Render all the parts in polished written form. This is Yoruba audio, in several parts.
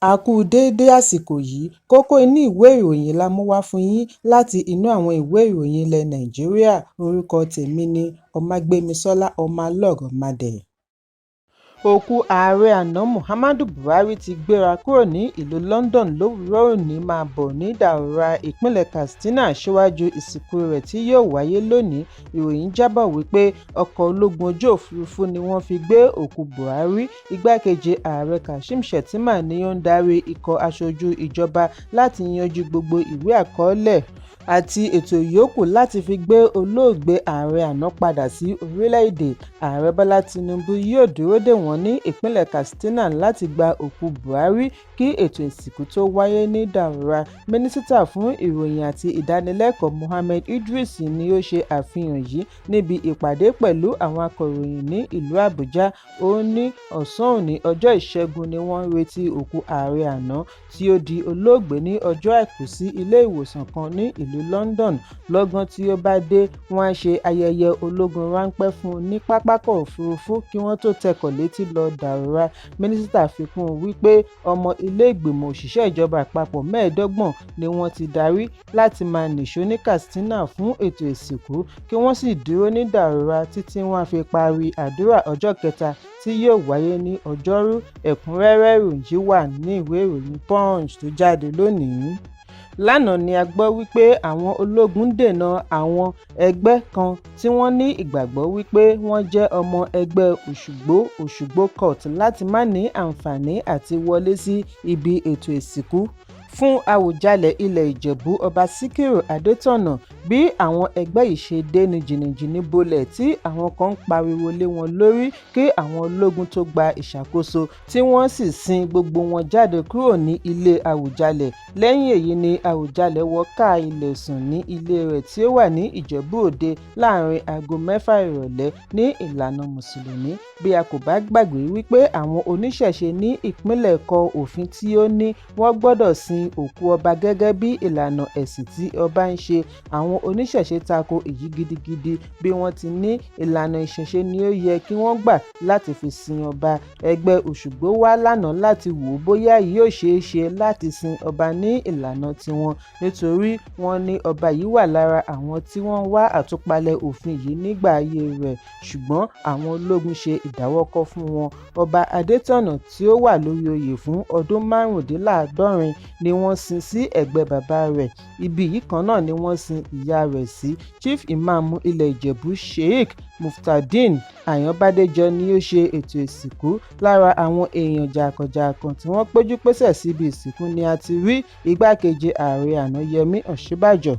A kú déédé àsìkò yìí, kókó inú ìwé ìròyìn la mú wá fún yín láti inú àwọn ìwé ìròyìn ilẹ̀ Nàìjíríà. Orúkọ tèmi ni Ọmágbémisọ́lá Ọmọlọ́rọ̀mádé. Òkú ààrẹ àná Muhammadu Buhari ti gbéra kúrò ní ìlú London lówùúrọ̀ òní máa bọ̀ ní Daura, ìpínlẹ̀ Katsina síwájú ìsìnkú rẹ̀ tí yóò wáyé lónìí. Ìròyìn jábọ̀ wípé ọkọ̀ ológun ojú òfurufú ni wọ́n fi gbé òkú Buhari. Igbákejì ààrẹ Kashim Shettima ni ó ń darí ikọ̀ aṣojú ìjọba láti yanjú gbogbo ìwé àkọọ́lẹ̀ àti ètò ìyókù láti fi gbé olóògbé ààrẹ àná padà sí orílẹ̀-èdè. Ààrẹ Bọ́lá Tinubu yóò dúró dè wọ́n ní ìpínlẹ̀ Katsina láti gba òkú Buhari kí ètò ìsìnkú tó wáyé ní Daura. Mínísítà fún ìròyìn àti ìdánilẹ́kọ̀ọ́ Mohammed Idris ni ó ṣe àfihàn yìí níbi ìpàdé pẹ̀lú àwọn akọ̀ròyìn ní ìlú Àbújá. Ó ní ọ̀sán òní ọjọ́ Ìṣẹ́gun ni wọ́n ń retí òkú ààrẹ àná tí ó di olóògbé ní ọjọ́ Àìkú sí ilé ìwòsàn kan ní ìlú London. Lọ́gán tí ó bá dé, wọ́n á ṣe ayẹyẹ ológun ráńpẹ́ fún un ní pápákọ̀ òfurufú kí wọ́n tó tẹkọ̀ létí lọ Daura. Mínísítà fi kún un wípé ọmọ ilé ìgbìmọ̀ òṣìṣẹ́ ìjọba àpapọ̀ 25 ni wọ́n ti darí láti máa nìṣó ní Katsina fún ètò ìsìnkú kí wọ́n sì dúró ní Daura títí wọ́n á fi parí àdúrà ọjọ́ kẹta tí yóò wáyé ní ọjọ́rú. Ẹ̀kúnrẹ́rẹ́ ìròyìn wà ní ìwé ìròyìn Punch tó jáde lónìí. Lánàá ni a gbọ́ wípé àwọn ológun dènà àwọn ẹgbẹ́ kan tí wọ́n ní ìgbàgbọ́ wípé wọ́n jẹ́ ọmọ ẹgbẹ́ Òṣùgbó Court láti má ní àǹfààní àti wọlé sí ibi ètò ìsìnkú fún Àwùjalẹ̀ ilẹ̀ Ìjẹ̀bú Ọba Síkírù Adétọ̀nà. Bí àwọn ẹgbẹ́ yìí ṣe dẹnu jìnnìjìnnì bolẹ̀ tí àwọn kan ń pariwo lé wọn lórí kí àwọn ológun tó gba ìṣàkóso tí wọ́n sì sin gbogbo wọn jáde kúrò ní ilé Àwùjalẹ̀. Lẹ́yìn èyí ni Àwùjalẹ̀ wọ ká ilẹ̀ sùn ní ilé rẹ̀ tí ó wà ní Ìjẹ̀bú Òde láàrin aago 6 ìrọ̀lẹ́ ní ìlànà Mùsùlùmí. Bí a kò bá gbàgbé wípé àwọn oníṣẹ̀ṣe ní ìpínlẹ̀ kọ òfin tí ó ní wọ́n gbọ́dọ̀ sin òkú ọba gẹ́gẹ́ bí ìlànà ẹ̀sìn tí ọba ń ṣe. Àwọn oníṣẹ̀ṣe tako èyí gidigidi bí wọ́n ti ní ìlànà ìṣẹ̀ṣe ni ó yẹ kí wọ́n gbà láti fi sin ọba. Ẹgbẹ́ Òṣùgbó wá lánàá láti wò bóyá yóò ṣeé ṣe láti sin ọba ní ìlànà tiwọn nítorí wọ́n ní ọba yìí wà lára àwọn tí wọ́n wá àtúpalẹ̀ òfin yìí nígbà ayé rẹ̀, ṣùgbọ́n àwọn ológun ṣe ìdáwọ́kọ̀ fún wọn. Ọba Adétọ̀nà tí ó wà lórí oyè fún ọdún 75 ni wọ́n sin sí ẹ̀gbẹ́ bàbá rẹ̀. Ibi yìí kan náà ni wọ́n sin ìyá rẹ̀ sí. Chief Imam ilẹ̀ Ìjẹ̀bú Sheikh Muftadeen Àyànbádéjọ ni ó ṣe ètò ìsìnkú. Lára àwọn èèyàn jàǹkànjàǹkàn tí wọ́n péjú pésẹ̀ síbi ìsìnkú ni a ti rí igbákejì ààrẹ àná Yẹmí Ọ̀ṣínbàjò,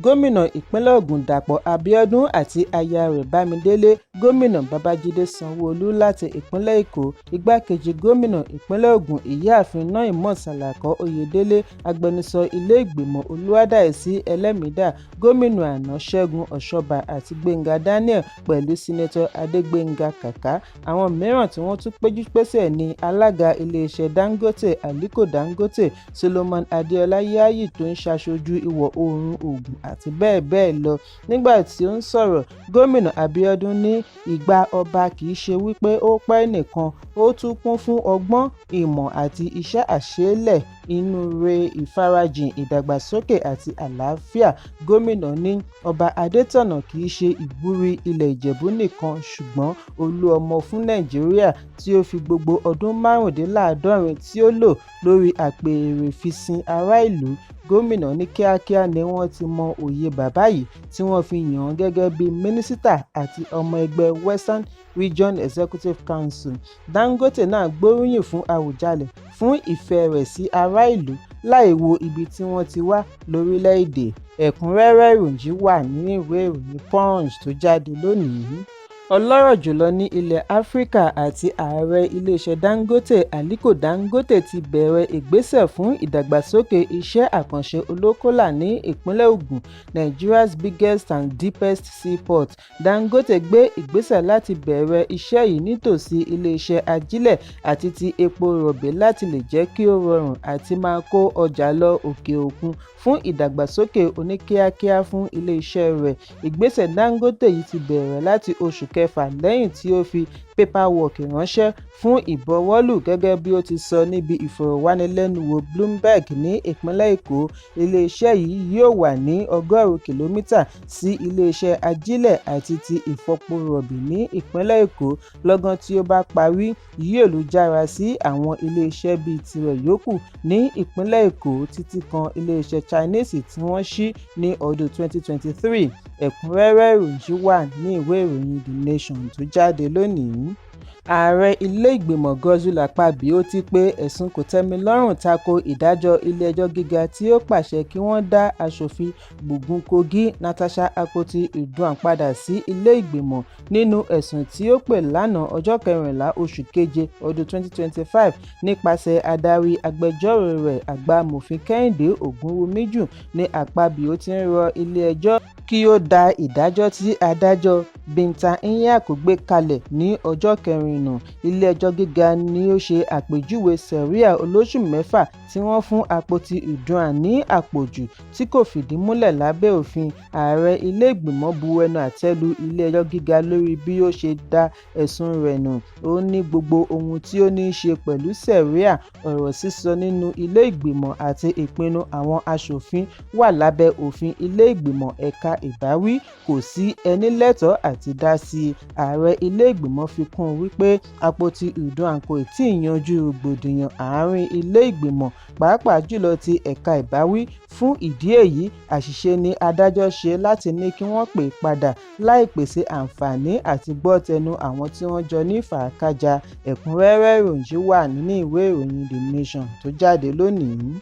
gómìnà ìpínlẹ̀ Ògùn Dàpọ̀ Abíọ́dún àti aya rẹ̀ Bámidélé, gómìnà Babájídé Sanwó-Olú láti ìpínlẹ̀ Èkó, igbákejì gómìnà ìpínlẹ̀ Ògùn ìyáàfin Náímọ̀ Sàlàkọ́ Oyèdélé, agbẹnusọ ilé ìgbìmọ̀ Olúwadáìsí Ẹlẹ́mìdà, gómìnà àná Ṣẹ́gun Ọ̀ṣọ́bà àti Gbénga Daniel pẹ̀lú sínétọ̀ Adégbénga Kàká. Àwọn mìíràn tí wọ́n tún péjú pésẹ̀ ni alága iléeṣẹ́ Dangote Aliko Dangote, Solomon Adéọlá Yáyì tó ń ṣaṣojú ìwọ̀ oòrùn Ògùn àti bẹ́ẹ̀ bẹ́ẹ̀ lọ. Nígbà tí ó ń sọ̀rọ̀, gómìnà Abíọ́dún ní ìgbà ọba kì í ṣe wípé ó pẹ́ nìkan, ó tún kún fún ọgbọ́n, ìmọ̀ àti iṣẹ́ àṣelẹ̀ inú rẹ̀, ìfarajìn, ìdàgbàsókè àti àlàáfíà. Gómìnà ní ọba Adétọ̀nà kì í ṣe ìwúrí ilẹ̀ Ìjẹ̀bú nìkan ṣùgbọ́n olú ọmọ fún Nàìjíríà tí ó fi gbogbo ọdún 75 tí ó lò lórí àpèrè fi sin ará ìlú. Gómìnà ní kíákíá ni wọ́n ti mọ òye bàbá yìí tí wọ́n fi yàn án gẹ́gẹ́ bí mínísítà àti ọmọ ẹgbẹ́ Western Region Executive Council. Dangote náà gbóríyìn fún Àwùjalẹ̀ fún ìfẹ́ rẹ̀ sí ará ìlú láì wo ibi tí wọ́n ti wá lórílẹ̀-èdè. Ẹ̀kúnrẹ́rẹ́ ìròyìn wà nínú ìwé ìròyìn Punch tó jáde lónìí. Ọlọ́rọ̀ jùlọ ní ilẹ̀ Áfíríkà àti ààrẹ iléeṣẹ́ Dangote Aliko Dangote ti bẹ̀rẹ̀ ìgbésẹ̀ fún ìdàgbàsókè iṣẹ́ àkànṣe olókòlà ní ìpínlẹ̀ Ògùn, Nigeria's biggest and deepest seaport. Dangote gbé ìgbésẹ̀ láti bẹ̀rẹ̀ iṣẹ́ yìí nítòsí iléeṣẹ́ ajílẹ̀ àti ti epo rọ̀bì láti lè jẹ́ kí ó rọrùn àti máa kó ọjà lọ òkè òkun fún ìdàgbàsókè oníkíákíá fún ilé-iṣẹ́ rẹ̀. Ìgbésẹ̀ Dangote yìí ti bẹ̀rẹ̀ láti oṣù kẹfà lẹ́yìn tí ó fi paperwork ránṣẹ́ fún ìbuwọ́lù gẹ́gẹ́ bí ó ti sọ níbi ìfọ̀rọ̀wánilẹ́nuwò Bloomberg ní ìpínlẹ̀ Èkó. Ilé-iṣẹ́ yìí yóò wà ní 100 kìlómítà sí ilé-iṣẹ́ ajílẹ̀ àti ti ìfọpo rọ̀bì ní ìpínlẹ̀ Èkó. Lọ́gán tí ó bá parí, yóò lùjára sí àwọn ilé-iṣẹ́ bíi tirẹ̀ yòókù ní ìpínlẹ̀ Èkó títí kan ilé-iṣẹ́ Chinese tí wọ́n ṣí ní ọdún 2023. Ẹ̀kúnrẹ́rẹ́ ìròyìn wà ní ìwé ìròyìn The Nation tó jáde lónìí. Ààrẹ ilé-ìgbìmọ̀ Godswill Akpabio ti pe ẹ̀sùn kòtẹ́milọ́rùn tako ìdájọ́ ilé-ẹjọ́ gíga tí ó pàṣẹ kí wọ́n dá aṣòfin gbùngbùn Kogi Natasha Akpoti-Uduaghan padà sí ilé-ìgbìmọ̀ nínú ẹ̀sùn tí ó pè lánàá ọjọ́ 14 oṣù keje ọdún 2025 nípasẹ̀ adarí agbẹjọ́rò rẹ̀ àgbà amòfin Kẹ́hìndé Ògúnwùmíjù ní Akpabio ti ń rọ ilé-ẹjọ́ kí ó dá ìdájọ́ tí adájọ́ Binta Nyako gbé kalẹ̀ ní ọjọ́ kẹrin nù. Ilé-ẹjọ́ gíga ni ó ṣe àpèjúwe sẹ̀ríà olóṣù 6 tí wọ́n fún Akpoti-Uduaghan ní àpọ̀jù tí kò fìdí múlẹ̀ lábẹ́ òfin. Ààrẹ ilé-ìgbìmọ̀ bu ẹnu àtẹ́ lu ilé-ẹjọ́ gíga lórí bí ó ṣe dá ẹ̀sùn rẹ̀ nù. Ó ní gbogbo ohun tí ó ní í ṣe pẹ̀lú sẹ̀ríà, ọ̀rọ̀ sísọ nínú ilé-ìgbìmọ̀ àti ìpinnu àwọn aṣòfin wà lábẹ́ òfin ilé-ìgbìmọ̀ ẹ̀ka ìbáwí, kò sí ẹni lẹ́tọ̀ọ́ àti dá sí i. Ààrẹ ilé-ìgbìmọ̀ fi kún un wípé Akpoti-Uduaghan kò tíì yanjú rògbòdìyàn àárín ilé-ìgbìmọ̀, pàápàá jùlọ ti ẹ̀ka ìbáwí. Fún ìdí èyí, àṣìṣe ni adájọ́ ṣe láti ní kí wọ́n pè é padà láì pèsè àǹfààní àti gbọ́ tẹnu àwọn tí wọ́n jọ ní fàákájà. Ẹ̀kúnrẹ́rẹ́ ìròyìn wà nínú ìwé ìròyìn The Nation tó jáde lónìí.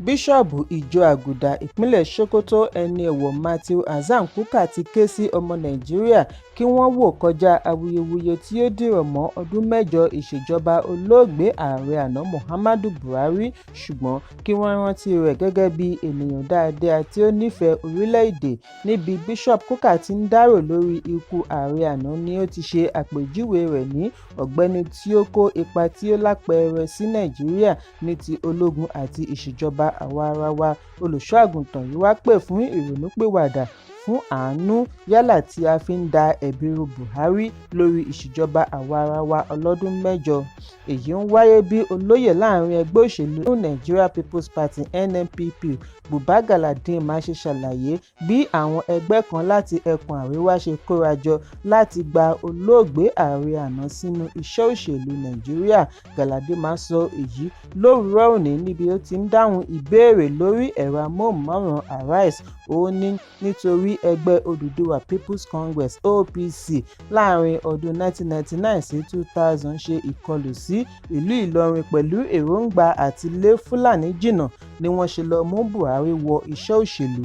Bíṣọ̀bù ìjọ Àgùdà ìpínlẹ̀ Sokoto ẹni ọ̀wọ̀ Matthew Hasan Kukah ti ké sí ọmọ Nàìjíríà kí wọ́n wò kọjá awuyewuye tí ó dìrọ̀ mọ́ ọdún 6 ìṣèjọba olóògbé ààrẹ àná Muhammadu Buhari, ṣùgbọ́n kí wọ́n rántí rẹ̀ gẹ́gẹ́ bí ènìyàn dáadáa tí ó nífẹ̀ẹ́ orílẹ̀-èdè. Níbi Bishop Kukah ti ń dárò lórí ikú ààrẹ àná ni ó ti ṣe àpèjúwe rẹ̀ ní ọ̀gbẹ́ni tí ó kó ipa tí ó lápẹẹrẹ sí Nàìjíríà ní ti ológun àti ìṣèjọba àwa-arawa. Olùṣọ́-àgùntàn yìí wá pè fún ìrònúpìwàdà fún àánú yálà tí a fi ń da ẹ̀bi ru Buhari lórí ìṣèjọba àwa-arawa ọlọ́dún 6. Èyí ń wáyé bí olóyè láàrin ẹgbẹ́ òṣèlú Nigeria People's Party NNPP Buba Galadima ṣe ṣàlàyé bí àwọn ẹgbẹ́ kan láti ẹkùn àríwá ṣe kóra jọ láti gba olóògbé ààrẹ àná sínú iṣẹ́ òṣèlú Nàìjíríà. Galadima sọ èyí lówùúrọ̀ òní níbi ó ti ń dáhùn ìbéèrè lórí ẹ̀rọ amóhùnmáwòrán Arise. Ó ní nítorí ẹgbẹ́ Odùduwà People's Congress OPC láàrin ọdún 1999 sí 2000 ṣe ìkọlù sí ìlú Ìlọrin pẹ̀lú èròǹgbà àti lé Fúlàní jìnnà ni wọ́n ṣe lọ mú Buhari wọ iṣẹ́ òṣèlú.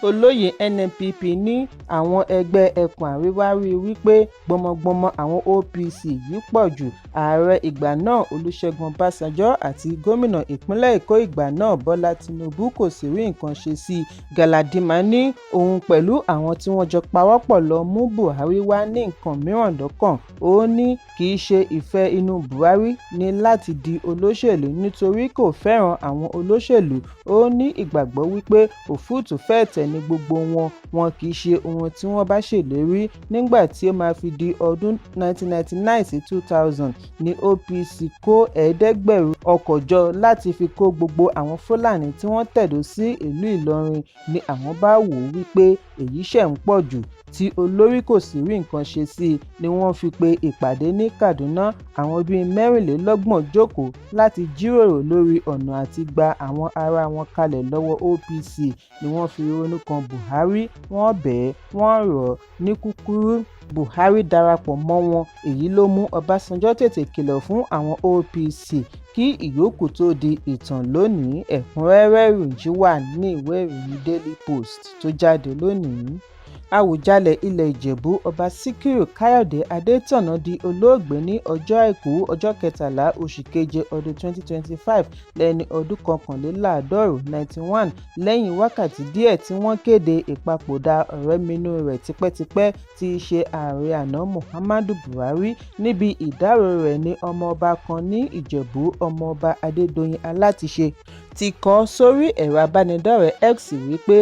Olóyè NNPP ní àwọn ẹgbẹ́ ẹkùn àríwá rí wípé gbọmọgbọmọ àwọn OPC yìí pọ̀ jù. Ààrẹ ìgbà náà Olúṣẹ́gun Ọbásanjọ́ àti gómìnà ìpínlẹ̀ Èkó ìgbà náà Bọ́lá Tinubu kò sì rí nǹkan ṣe sí i. Galadima ní òun pẹ̀lú àwọn tí wọ́n jọ pawọ́pọ̀ lọ mú Buhari wá ní nǹkan mìíràn lọ́kàn. Ó ní kì í ṣe ìfẹ́ inú Buhari ní láti di olóṣèlú nítorí kò fẹ́ràn àwọn olóṣèlú. Ó ní ìgbàgbọ́ wípé òfúùtù fẹ́ẹ̀tẹ̀ ní gbogbo wọn kì í ṣe ohun tí wọ́n bá ṣèlérí. Nígbà tí ó máa fi di ọdún 1999 sí 2000 ní OPC kó 500 ọkọ̀ jọ láti fi kó gbogbo àwọn Fúlàní tí wọ́n tẹ̀dó sí ìlú Ìlọrin ni àwọn bá wò ó wípé èyí ṣẹ̀ ń pọ̀ jù tí olórí kò sì rí nǹkan ṣe sí i ni wọ́n fi pe ìpàdé ní Kaduna. Àwọn bíi 24 jókòó láti jíròrò lórí ọ̀nà àti gba àwọn ará wọn kalẹ̀ lọ́wọ́ OPC ni wọ́n fi ronú kan Buhari. Wọ́n bẹ̀ẹ́, wọ́n rọ̀ ọ́. Ní kúkúrú, Buhari darapọ̀ mọ́ wọn. Èyí ló mú Ọbásanjọ́ tètè kìlọ̀ fún àwọn OPC kí ìyókù tó di ìtàn lónìí. Ẹ̀kúnrẹ́rẹ́ ìròyìn wà ní ìwé ìròyìn Daily Post tó jáde lónìí. Àwùjalẹ̀ ilẹ̀ Ìjẹ̀bú ọba Síkírù Káyọ̀dé Adétọ̀nà di olóògbé ní ọjọ́ àìkú ọjọ́ 13 oṣù keje ọdún 2025 lẹ́ni ọdún kọkànléláàádọ́rùn 91 lẹ́yìn wákàtí díẹ̀ tí wọ́n kéde ìpapòdà ọ̀rẹ́minú rẹ̀ tipẹ́tipẹ́ tí í ṣe ààrẹ àná Muhammadu Buhari. Níbi ìdárò rẹ̀ ní ọmọọba kan ní Ìjẹ̀bú, ọmọọba Adédoyin Alátiṣe ti kọ sórí ẹ̀rọ abánidọ́rẹ̀ẹ́ X wípé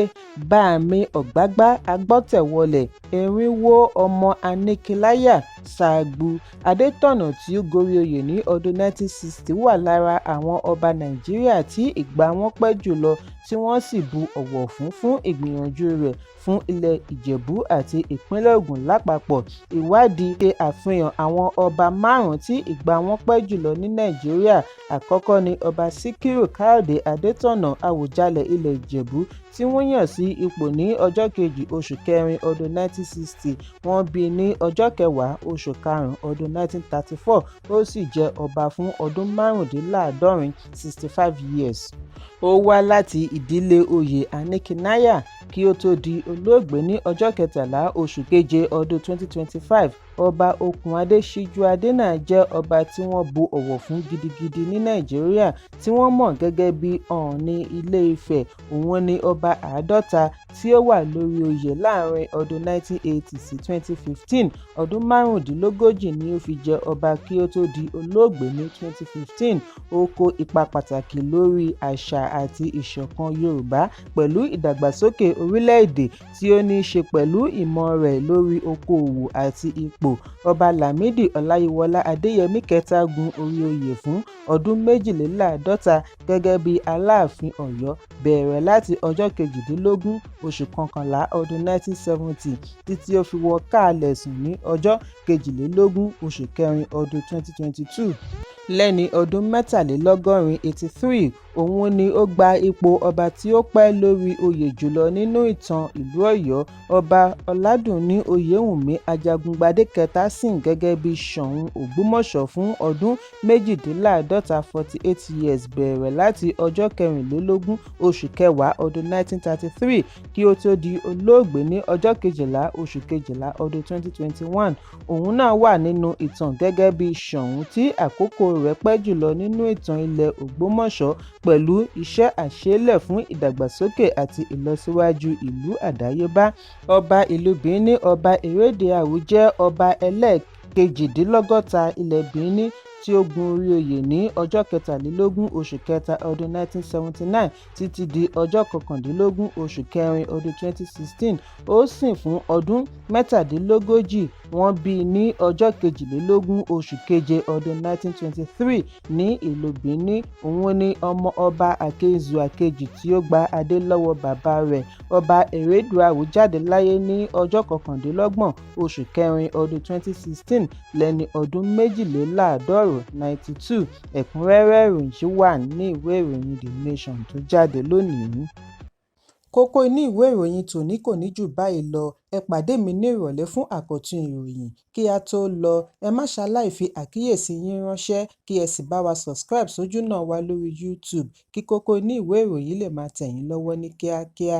báàmi ọ̀gbágbá agbọ́tẹ̀wọlẹ̀ erinwó ọmọ aníkíláyà ṣáàgbù. Adétọ̀nà tí ó gorí oyè ní ọdún 1960 wà lára àwọn ọba Nàìjíríà tí ìgbà wọn pẹ́ jùlọ tí wọ́n sì bu ọ̀wọ̀ fún ìgbìyànjú rẹ̀ fún ilẹ̀ Ìjẹ̀bú àti ìpínlẹ̀ Ògùn lápapọ̀. Ìwádìí ṣe àfihàn àwọn ọba 5 tí ìgbà wọn pẹ́ jùlọ ní Nàìjíríà. Àkọ́kọ́ ni ọba Síkírù Káyọ̀dé Adétọ̀nà Àwùjalẹ̀ ilẹ̀ Ìjẹ̀bú tí wọ́n yàn sí ipò ní ọjọ́ kejì oṣù kẹrin ọdún 1960. Wọ́n bí ní ọjọ́ kẹwàá oṣù karùn-ún ọdún 1934. Ó sì jẹ ọba fún ọdún márùndínláàádọ́rin 65 years. Ó wá láti ìdílé oyè Aníkíláyà kí ó tó di olóògbé ní ọjọ́ 13 oṣù keje ọdún 2025. Ọba Okunadé Síjúadé náà jẹ́ ọba tí wọ́n bu ọ̀wọ̀ fún gidigidi ní Nàìjíríà tí wọ́n mọ̀ gẹ́gẹ́ bí Ọọ̀ni Ilé-Ifẹ̀. Òun ni ọba 50 tí ó wà lórí oyè láàrin ọdún 1980 sí 2015. Ọdún márùndínlógójì ni ó fi jẹ ọba kí ó tó di olóògbé ní 2015. Ó kó ipa pàtàkì lórí àṣà àti ìṣọ̀kan Yorùbá pẹ̀lú ìdàgbàsókè orílẹ̀-èdè tí ó ní í ṣe pẹ̀lú ìmọ̀ rẹ̀ lórí okòòwò àti ipò. Ọba Lámídì Ọláyíwọlá Adéyẹmí kẹta gun orí oyè fún ọdún 52 gẹ́gẹ́ bí Aláàfin Ọ̀yọ́ bẹ̀rẹ̀ láti ọjọ́ 18 oṣù kọkànlá ọdún 1970 títí ó fi wọ káàlẹ̀ sùn ní ọjọ́ 22 oṣù kẹrin ọdún 2022. Lẹ́ni ọdún 83, òun ni ó gba ipò ọba tí ó pẹ́ lórí oyè jùlọ nínú ìtàn ìlú Ọ̀yọ́. Ọba Ọládùnní Oyèwùnmí Ajagungbadé kẹta sìn gẹ́gẹ́ bí Ṣọ̀ún Ògbómọ̀ṣọ́ fún ọdún 48 years bẹ̀rẹ̀ láti ọjọ́ 24 oṣù kẹwàá ọdún 1933 kí ó tó di olóògbé ní ọjọ́ 12 oṣù kejìlá ọdún 2021. Òun náà wà nínú ìtàn gẹ́gẹ́ bí Ṣọ̀ún tí àkókò rẹ̀ pẹ́ jùlọ nínú ìtàn ilẹ̀ Ògbómọ̀ṣọ́ pẹ̀lú iṣẹ́ àṣelẹ̀ fún ìdàgbàsókè àti ìlọsíwájú ìlú àdáyébá. Ọba ìlú Benin Ọba Ìrédé-Àwù jẹ́ ọba ẹlẹ́ẹ̀kejìdínlọ́gọ́ta ilẹ̀ Benin tí ó gun orí oyè ní ọjọ́ 23 oṣù kẹta ọdún 1979 títí di ọjọ́ 19 oṣù kẹrin ọdún 2016. Ó sìn fún ọdún 37. Wọ́n bí i ní ọjọ́ 22 oṣù keje ọdún 1923 ní ìlú Benin. Òun ni ọmọ ọba Akezu kejì tí ó gba adé lọ́wọ́ bàbá rẹ̀. Ọba Ìrédé-Àwù jáde láyé ní ọjọ́ 29 oṣù kẹrin ọdún 2016 lẹ́ni ọdún 92. Ẹ̀kúnrẹ́rẹ́ ìròyìn ṣì wà ní ìwé ìròyìn The Nation tó jáde lónìí. Kókó inú ìwé ìròyìn tòní kò ní jù báyìí lọ. Ẹ pàdé mi ní ìrọ̀lẹ́ fún àkọ́tún ìròyìn. Kí a tó lọ, ẹ má ṣaláì fi àkíyèsí yín ránṣẹ́ kí ẹ sì bá wa subscribe sójú náà wa lórí YouTube kí kókó inú ìwé ìròyìn lè máa tẹ̀ yín lọ́wọ́ ní kíákíá.